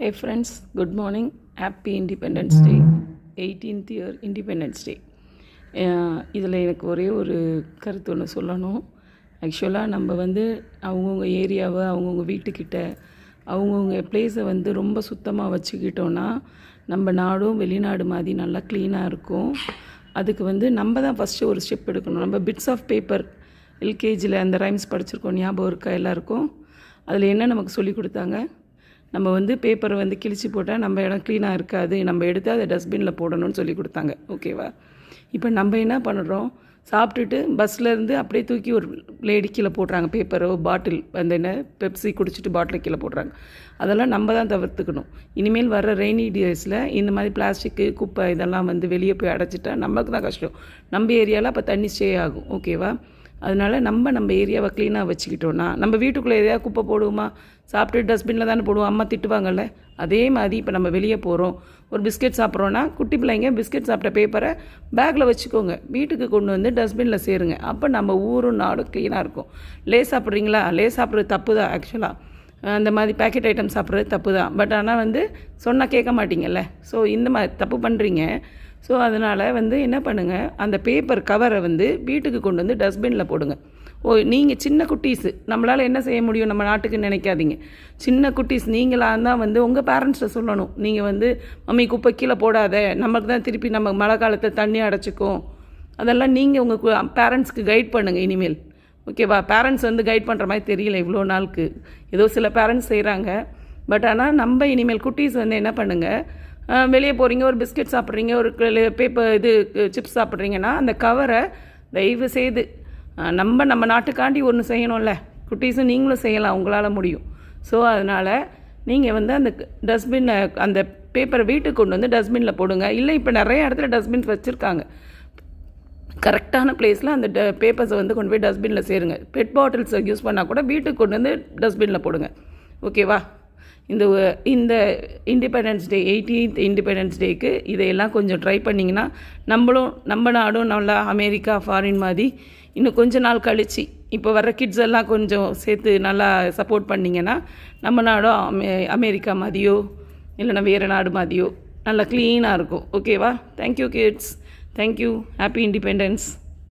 Hey friends, good morning. Happy Independence Day. 18th year Independence Day. இதில் எனக்கு ஒரே ஒரு கருத்து ஒன்று சொல்லணும். ஆக்சுவலாக நம்ம அவங்கவுங்க ஏரியாவை அவங்கவுங்க வீட்டுக்கிட்ட அவங்கவுங்க பிளேஸை ரொம்ப சுத்தமாக வச்சுக்கிட்டோன்னா நம்ம நாடும் வெளிநாடு மாதிரி நல்லா க்ளீனாக இருக்கும். அதுக்கு நம்ம தான் ஃபஸ்ட்டு ஒரு ஸ்டெப் எடுக்கணும். நம்ம பிட்ஸ் ஆஃப் பேப்பர் எல்கேஜியில் அந்த ரைம்ஸ் படிச்சிருக்கோம், ஞாபகம் இருக்கா எல்லாருக்கும்? அதில் என்ன நமக்கு சொல்லி கொடுத்தாங்க? நம்ம பேப்பரை கிழிச்சு போட்டால் நம்ம இடம் க்ளீனாக இருக்காது, நம்ம எடுத்து அதை டஸ்ட்பினில் போடணும்னு சொல்லி கொடுத்தாங்க. ஓகேவா? இப்போ நம்ம என்ன பண்ணுறோம், சாப்பிட்டுட்டு பஸ்லேருந்து அப்படியே தூக்கி ஒரு லேடி கீழே போடுறாங்க. பேப்பரோ பாட்டில் என்ன பெப்சி குடிச்சிட்டு பாட்டில் கீழே போடுறாங்க. அதெல்லாம் நம்ம தான் தவிர்த்துக்கணும். இனிமேல் வர ரெய்னி டேஸில் இந்த மாதிரி பிளாஸ்டிக்கு குப்பை இதெல்லாம் வெளியே போய் அடைச்சிட்டா நமக்கு தான் கஷ்டம். நம்ம ஏரியாவில் அப்போ தண்ணி ஸ்டே ஆகும். ஓகேவா? அதனால் நம்ம ஏரியாவை க்ளீனாக வச்சுக்கிட்டோன்னா நம்ம வீட்டுக்குள்ளே எதையா குப்பை போடுவோமா? சாப்பிட்டு டஸ்ட்பினில் தானே போடுவோம், அம்மா திட்டுவாங்கல்ல. அதே மாதிரி இப்போ நம்ம வெளியே போகிறோம், ஒரு பிஸ்கெட் சாப்பிட்றோன்னா குட்டி பிள்ளைங்க பிஸ்கெட் சாப்பிட்ட பேப்பரை பேக்கில் வச்சுக்கோங்க, வீட்டுக்கு கொண்டு டஸ்ட்பினில் சேருங்க. அப்போ நம்ம ஊரும் நாடும் க்ளீனாக இருக்கும். லேஸ் சாப்பிட்றீங்களா? லேஸ் சாப்பிட்றது தப்பு தான். ஆக்சுவலாக அந்த மாதிரி பேக்கெட் ஐட்டம் சாப்பிட்றது தப்பு தான். பட் ஆனால் சொன்னால் கேட்க மாட்டீங்கல்ல. ஸோ இந்த மாதிரி தப்பு பண்ணுறீங்க. ஸோ அதனால் என்ன பண்ணுங்கள், அந்த பேப்பர் கவரை வீட்டுக்கு கொண்டு டஸ்ட்பினில் போடுங்க. நீங்கள் சின்ன குட்டீஸு, நம்மளால் என்ன செய்ய முடியும் நம்ம நாட்டுக்கு நினைக்காதீங்க. சின்ன குட்டீஸ் நீங்களாக தான் உங்கள் பேரண்ட்ஸை சொல்லணும். நீங்கள் மம்மி குப்பை கீழே போடாத, நமக்கு தான் திருப்பி நம்ம மழை காலத்தில் தண்ணி அடைச்சிக்கும். அதெல்லாம் நீங்கள் உங்கள் பேரண்ட்ஸ்க்கு கைட் பண்ணுங்கள் இனிமேல். ஓகேவா? பேரண்ட்ஸ் கைட் பண்ணுற மாதிரி தெரியல இவ்வளோ நாளுக்கு. ஏதோ சில பேரண்ட்ஸ் செய்கிறாங்க. பட் ஆனால் நம்ம இனிமேல் குட்டீஸ் என்ன பண்ணுங்கள், வெளியே போகிறீங்க, ஒரு பிஸ்கெட் சாப்பிட்றீங்க, ஒரு பேப்பர் சிப்ஸ் சாப்பிட்றீங்கன்னா அந்த கவரை தயவு செய்து நம்ம நாட்டுக்காண்டி ஒன்று செய்யணும்ல. குட்டீஸும் நீங்களும் செய்யலாம், உங்களால் முடியும். ஸோ அதனால் நீங்கள் அந்த டஸ்ட்பினில் அந்த பேப்பரை வீட்டுக்கு கொண்டு டஸ்ட்பினில் போடுங்க. இல்லை இப்போ நிறைய இடத்துல டஸ்ட்பின்ஸ் வச்சுருக்காங்க. கரெக்டான பிளேஸில் அந்த பேப்பர்ஸை கொண்டு போய் டஸ்ட்பினில் சேருங்க. பெட் பாட்டில்ஸை யூஸ் பண்ணால் கூட வீட்டுக்கு கொண்டு டஸ்ட்பினில் போடுங்க. ஓகேவா? இந்த இண்டிபெண்டன்ஸ் டே 18th இண்டிபெண்டன்ஸ் டேக்கு இதையெல்லாம் கொஞ்சம் ட்ரை பண்ணிங்கன்னா நம்ம நாடும் நல்லா அமெரிக்கா ஃபாரின் மாதிரி இன்னும் கொஞ்ச நாள் கழித்து இப்போ வர கிட்ஸ் எல்லாம் கொஞ்சம் சேர்த்து நல்லா சப்போர்ட் பண்ணிங்கன்னா நம்ம நாடும் அமெரிக்கா மாதிரியோ இல்லைனா வேறு நாடு மாதிரியோ நல்லா க்ளீனாக இருக்கும். ஓகேவா? Thank you kids. Thank you. Happy independence.